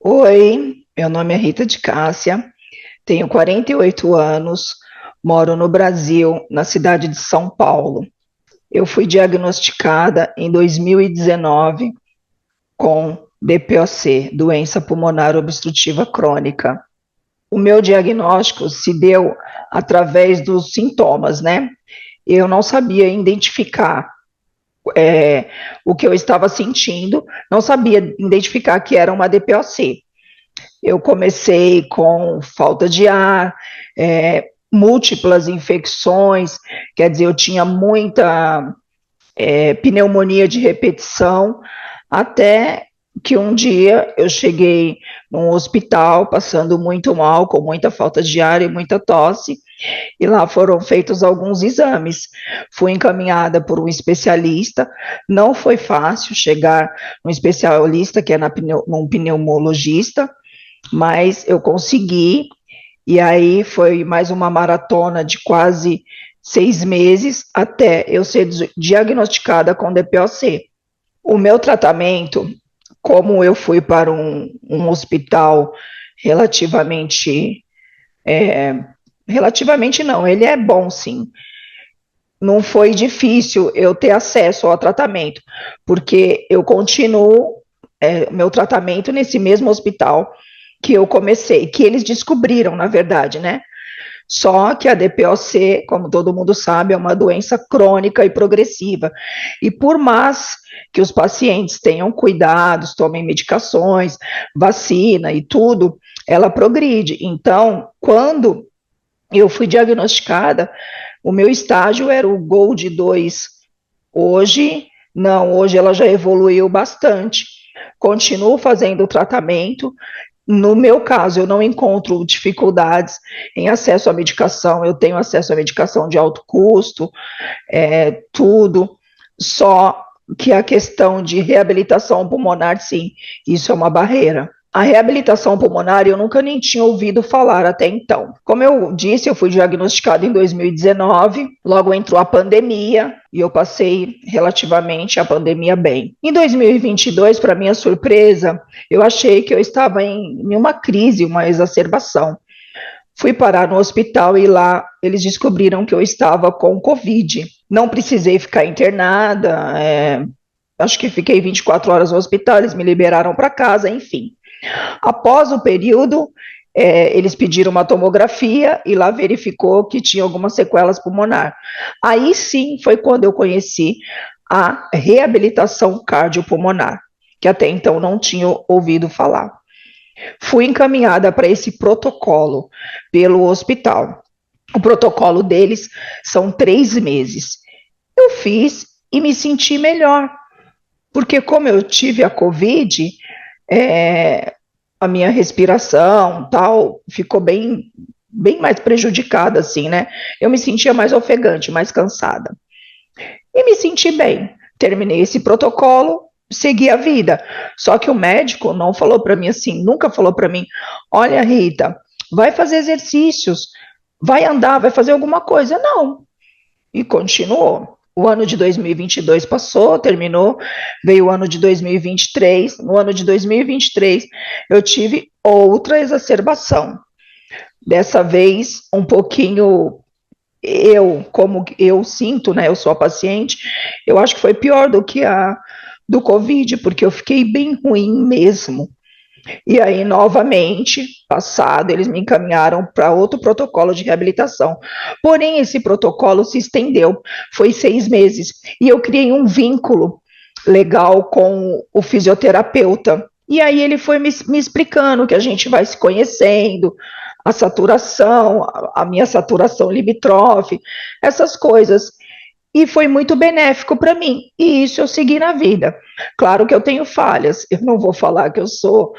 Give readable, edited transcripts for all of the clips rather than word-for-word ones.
Oi, meu nome é Rita de Cássia, tenho 48 anos, moro no Brasil, na cidade de São Paulo. Eu fui diagnosticada em 2019 com DPOC, doença pulmonar obstrutiva crônica. O meu diagnóstico se deu através dos sintomas, né? Eu não sabia identificar o que eu estava sentindo, não sabia identificar que era uma DPOC. Eu comecei com falta de ar, múltiplas infecções, quer dizer, eu tinha muita pneumonia de repetição, até que um dia eu cheguei num hospital passando muito mal, com muita falta de ar e muita tosse, e lá foram feitos alguns exames. Fui encaminhada por um especialista, não foi fácil chegar num especialista, que é num pneumologista, mas eu consegui, e aí foi mais uma maratona de quase 6 meses até eu ser diagnosticada com DPOC. O meu tratamento, como eu fui para um hospital relativamente, é, relativamente não, ele é bom sim, não foi difícil eu ter acesso ao tratamento, porque eu continuo meu tratamento nesse mesmo hospital que eu comecei, que eles descobriram, na verdade, né? Só que a DPOC, como todo mundo sabe, é uma doença crônica e progressiva. E por mais que os pacientes tenham cuidados, tomem medicações, vacina e tudo, ela progride. Então, quando eu fui diagnosticada, o meu estágio era o Gold 2. Hoje, não, hoje ela já evoluiu bastante. Continuo fazendo o tratamento. No meu caso, eu não encontro dificuldades em acesso à medicação, eu tenho acesso à medicação de alto custo, tudo, só que a questão de reabilitação pulmonar, sim, isso é uma barreira. A reabilitação pulmonar eu nunca nem tinha ouvido falar até então. Como eu disse, eu fui diagnosticada em 2019, logo entrou a pandemia e eu passei relativamente a pandemia bem. Em 2022, para minha surpresa, eu achei que eu estava em uma crise, uma exacerbação. Fui parar no hospital e lá eles descobriram que eu estava com Covid. Não precisei ficar internada, acho que fiquei 24 horas no hospital, eles me liberaram para casa, enfim. Após o período, eles pediram uma tomografia e lá verificou que tinha algumas sequelas pulmonar. Aí sim foi quando eu conheci a reabilitação cardiopulmonar, que até então não tinha ouvido falar. Fui encaminhada para esse protocolo pelo hospital. O protocolo deles são 3 meses. Eu fiz e me senti melhor, porque como eu tive a Covid, é, a minha respiração tal ficou bem mais prejudicada, assim, né? Eu me sentia mais ofegante, mais cansada. E me senti bem. Terminei esse protocolo, segui a vida. Só que o médico não falou para mim assim, nunca falou para mim: olha, Rita, vai fazer exercícios, vai andar, vai fazer alguma coisa. Não. E continuou. O ano de 2022 passou, terminou, veio o ano de 2023. No ano de 2023, eu tive outra exacerbação. Dessa vez, um pouquinho como eu sinto, né? Eu sou a paciente, eu acho que foi pior do que a do Covid, porque eu fiquei bem ruim mesmo. E aí, novamente, passado, eles me encaminharam para outro protocolo de reabilitação. Porém, esse protocolo se estendeu, foi 6 meses, e eu criei um vínculo legal com o fisioterapeuta. E aí ele foi me explicando que a gente vai se conhecendo, a saturação, a minha saturação limítrofe, essas coisas. E foi muito benéfico para mim. E isso eu segui na vida. Claro que eu tenho falhas. Eu não vou falar que eu sou,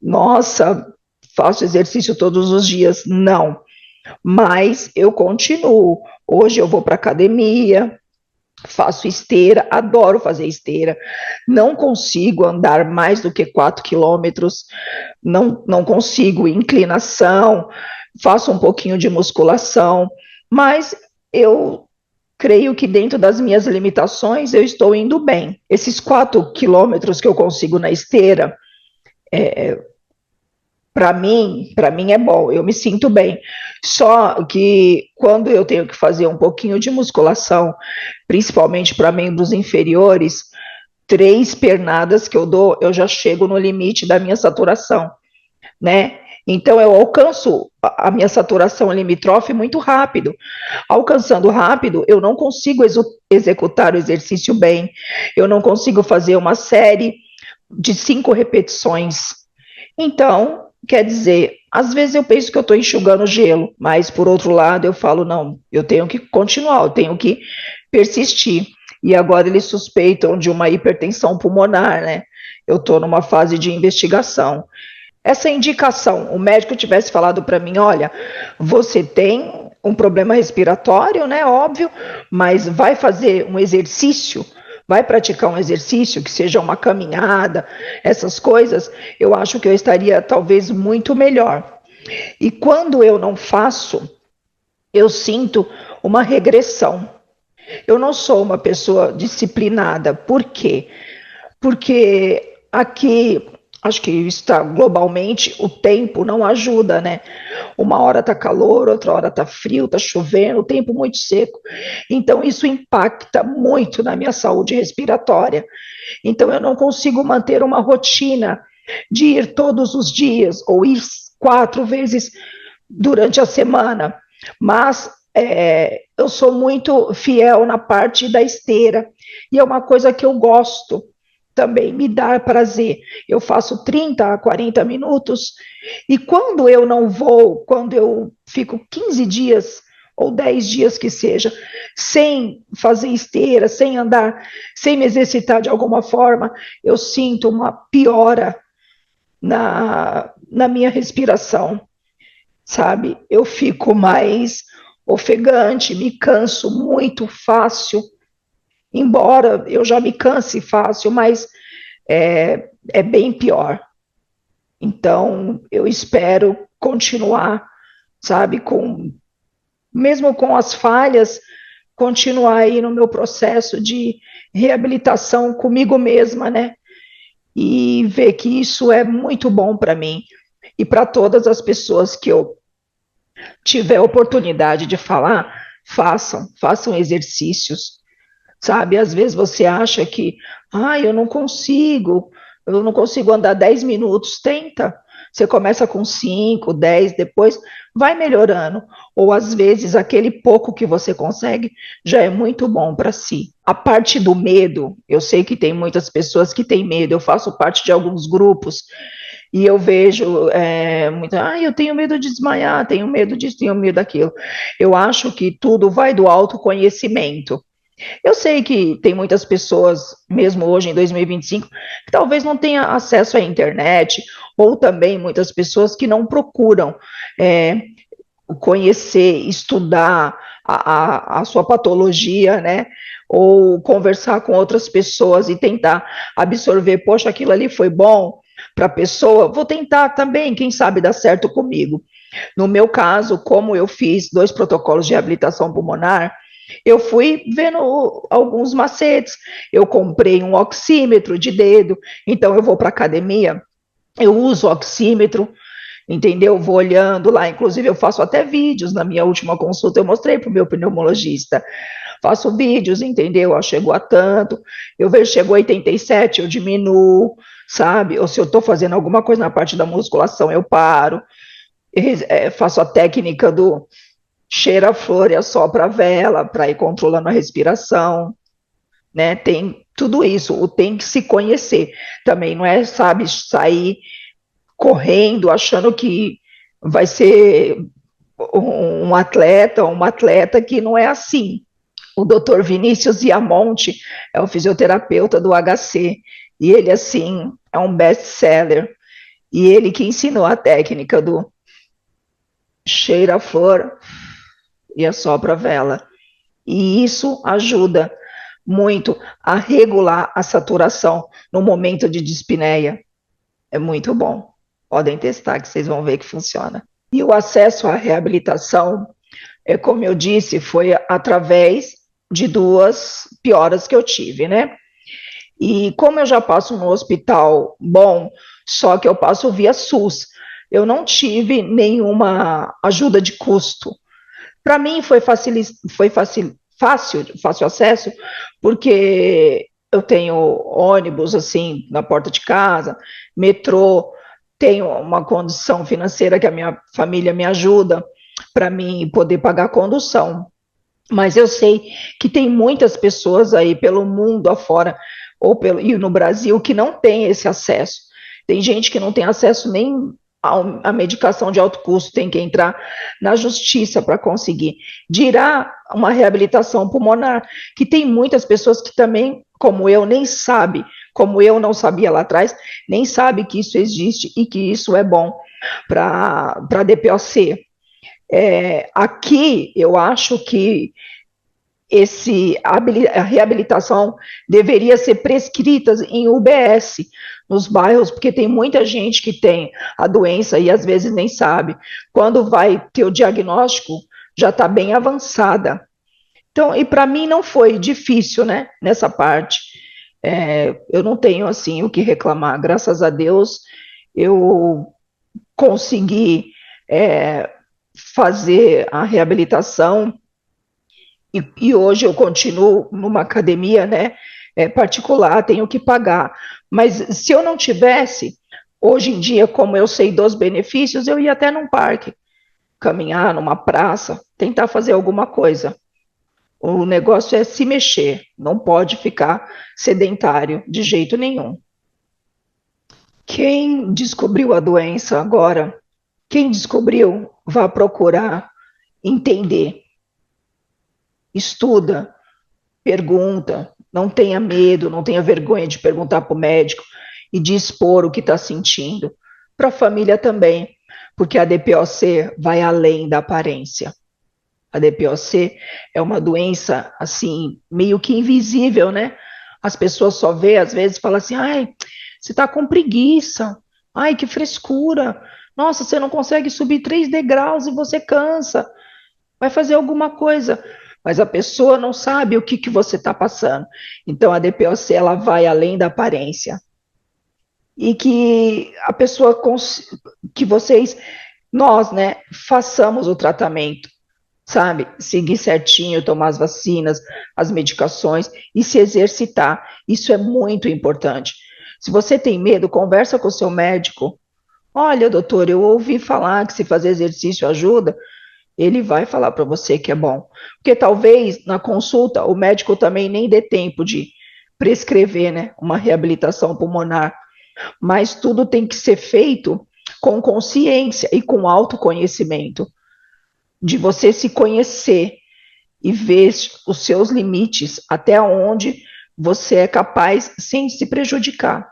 nossa, faço exercício todos os dias. Não. Mas eu continuo. Hoje eu vou para academia, faço esteira, adoro fazer esteira. Não consigo andar mais do que 4 quilômetros. Não consigo inclinação. Faço um pouquinho de musculação. Mas eu creio que dentro das minhas limitações eu estou indo bem. Esses 4 quilômetros que eu consigo na esteira, Para mim é bom, eu me sinto bem. Só que quando eu tenho que fazer um pouquinho de musculação, principalmente para membros inferiores, 3 pernadas que eu dou, eu já chego no limite da minha saturação, né? Então eu alcanço a minha saturação limitrofe muito rápido. Alcançando rápido, eu não consigo executar o exercício bem, eu não consigo fazer uma série de 5 repetições. Então, quer dizer, às vezes eu penso que eu estou enxugando gelo, mas por outro lado eu falo, não, eu tenho que continuar, eu tenho que persistir. E agora eles suspeitam de uma hipertensão pulmonar, né? Eu estou numa fase de investigação. Essa indicação, o médico tivesse falado para mim, olha, você tem um problema respiratório, né, óbvio, mas vai fazer um exercício, vai praticar um exercício, que seja uma caminhada, essas coisas, eu acho que eu estaria talvez muito melhor. E quando eu não faço, eu sinto uma regressão. Eu não sou uma pessoa disciplinada. Por quê? Porque aqui, acho que está globalmente, o tempo não ajuda, né? Uma hora tá calor, outra hora tá frio, tá chovendo, o tempo muito seco. Então isso impacta muito na minha saúde respiratória. Então eu não consigo manter uma rotina de ir todos os dias ou ir 4 vezes durante a semana. Mas eu sou muito fiel na parte da esteira e é uma coisa que eu gosto também, me dá prazer. Eu faço 30 a 40 minutos e quando eu não vou, quando eu fico 15 dias ou 10 dias que seja, sem fazer esteira, sem andar, sem me exercitar de alguma forma, eu sinto uma piora na minha respiração, sabe? Eu fico mais ofegante, me canso muito fácil, embora eu já me canse fácil, mas é bem pior. Então, eu espero continuar, sabe, mesmo com as falhas, continuar aí no meu processo de reabilitação comigo mesma, né? E ver que isso é muito bom para mim e para todas as pessoas que eu tiver oportunidade de falar, façam exercícios, sabe? Às vezes você acha que, eu não consigo andar 10 minutos, tenta. Você começa com 5, 10, depois vai melhorando. Ou às vezes aquele pouco que você consegue já é muito bom para si. A parte do medo, eu sei que tem muitas pessoas que têm medo, eu faço parte de alguns grupos e eu vejo eu tenho medo de desmaiar, tenho medo disso, tenho medo daquilo. Eu acho que tudo vai do autoconhecimento. Eu sei que tem muitas pessoas, mesmo hoje em 2025, que talvez não tenham acesso à internet, ou também muitas pessoas que não procuram é, conhecer, estudar a sua patologia, né? Ou conversar com outras pessoas e tentar absorver, poxa, aquilo ali foi bom para a pessoa, vou tentar também, quem sabe dá certo comigo. No meu caso, como eu fiz 2 protocolos de reabilitação pulmonar, eu fui vendo alguns macetes, eu comprei um oxímetro de dedo, então eu vou para academia, eu uso o oxímetro, entendeu? Vou olhando lá, inclusive eu faço até vídeos, na minha última consulta eu mostrei para o meu pneumologista, faço vídeos, entendeu? Ó, chegou a tanto, eu vejo, chegou a 87, eu diminuo, sabe? Ou se eu estou fazendo alguma coisa na parte da musculação, eu paro, faço a técnica do cheira a flor e assopra a vela para ir controlando a respiração, né? Tem tudo isso, tem que se conhecer. Também não é, sabe, sair correndo achando que vai ser um atleta ou uma atleta que não é assim. O Dr. Vinícius Iamonte é o fisioterapeuta do HC e ele, assim, é um best-seller. E ele que ensinou a técnica do cheira a flor e assopra a vela. E isso ajuda muito a regular a saturação no momento de dispneia. É muito bom. Podem testar que vocês vão ver que funciona. E o acesso à reabilitação, como eu disse, foi através de 2 pioras que eu tive, né? E como eu já passo no hospital bom, só que eu passo via SUS, eu não tive nenhuma ajuda de custo. Para mim fácil acesso, porque eu tenho ônibus assim na porta de casa, metrô, tenho uma condição financeira que a minha família me ajuda para mim poder pagar a condução. Mas eu sei que tem muitas pessoas aí pelo mundo afora e no Brasil que não tem esse acesso. Tem gente que não tem acesso nem à medicação de alto custo, tem que entrar na justiça para conseguir. Dirá uma reabilitação pulmonar, que tem muitas pessoas que também, como eu, nem sabe, como eu não sabia lá atrás, nem sabe que isso existe e que isso é bom para a DPOC. Aqui eu acho que a reabilitação deveria ser prescrita em UBS nos bairros, porque tem muita gente que tem a doença e às vezes nem sabe. Quando vai ter o diagnóstico, já está bem avançada. Então, e para mim não foi difícil, né, nessa parte. Eu não tenho assim o que reclamar. Graças a Deus, eu consegui fazer a reabilitação e hoje eu continuo numa academia, né, particular, tenho que pagar. Mas se eu não tivesse, hoje em dia, como eu sei dos benefícios, eu ia até num parque, caminhar numa praça, tentar fazer alguma coisa. O negócio é se mexer, não pode ficar sedentário de jeito nenhum. Quem descobriu a doença agora, quem descobriu, vá procurar entender, estuda, pergunta, não tenha medo, não tenha vergonha de perguntar para o médico e de expor o que está sentindo. Para a família também, porque a DPOC vai além da aparência. A DPOC é uma doença, assim, meio que invisível, né? As pessoas só vê, às vezes, falam assim, ai, você está com preguiça, ai, que frescura, nossa, você não consegue subir 3 degraus e você cansa, vai fazer alguma coisa, mas a pessoa não sabe o que você está passando. Então, a DPOC, ela vai além da aparência. E que a pessoa, que vocês, nós, né, façamos o tratamento, sabe? Seguir certinho, tomar as vacinas, as medicações e se exercitar. Isso é muito importante. Se você tem medo, conversa com o seu médico. Olha, doutor, eu ouvi falar que se fazer exercício ajuda. Ele vai falar para você que é bom. Porque talvez na consulta o médico também nem dê tempo de prescrever, né, uma reabilitação pulmonar. Mas tudo tem que ser feito com consciência e com autoconhecimento, de você se conhecer e ver os seus limites, até onde você é capaz sem se prejudicar.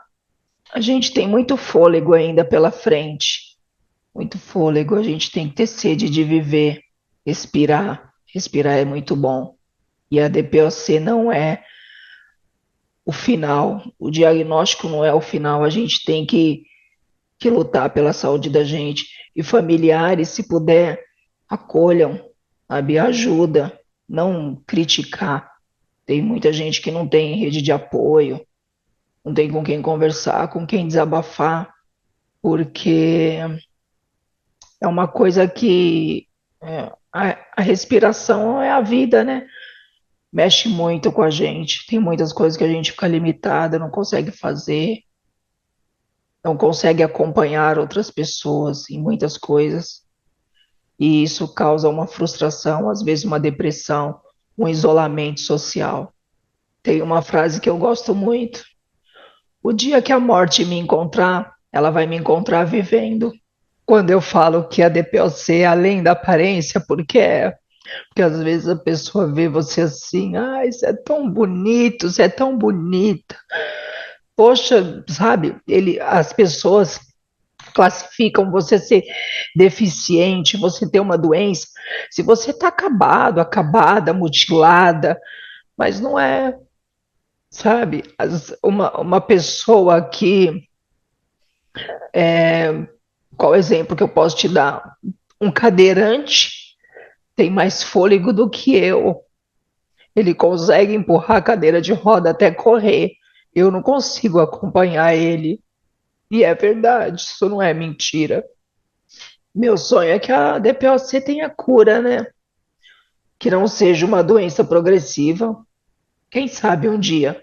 A gente tem muito fôlego ainda pela frente, muito fôlego, a gente tem que ter sede de viver, respirar, respirar é muito bom. E a DPOC não é o final, o diagnóstico não é o final, a gente tem que lutar pela saúde da gente. E familiares, se puder, acolham, sabe, ajuda, não criticar. Tem muita gente que não tem rede de apoio, não tem com quem conversar, com quem desabafar, porque é uma coisa que a respiração é a vida, né? Mexe muito com a gente. Tem muitas coisas que a gente fica limitada, não consegue fazer, não consegue acompanhar outras pessoas em muitas coisas. E isso causa uma frustração, às vezes uma depressão, um isolamento social. Tem uma frase que eu gosto muito: o dia que a morte me encontrar, ela vai me encontrar vivendo. Quando eu falo que a DPOC é além da aparência, porque às vezes a pessoa vê você assim, ah, isso é tão bonito, você é tão bonita. Poxa, sabe, as pessoas classificam você ser deficiente, você ter uma doença, se você está acabado, acabada, mutilada, mas não é, sabe? Uma pessoa que, qual exemplo que eu posso te dar? Um cadeirante tem mais fôlego do que eu. Ele consegue empurrar a cadeira de roda até correr. Eu não consigo acompanhar ele. E é verdade, isso não é mentira. Meu sonho é que a DPOC tenha cura, né? Que não seja uma doença progressiva. Quem sabe um dia.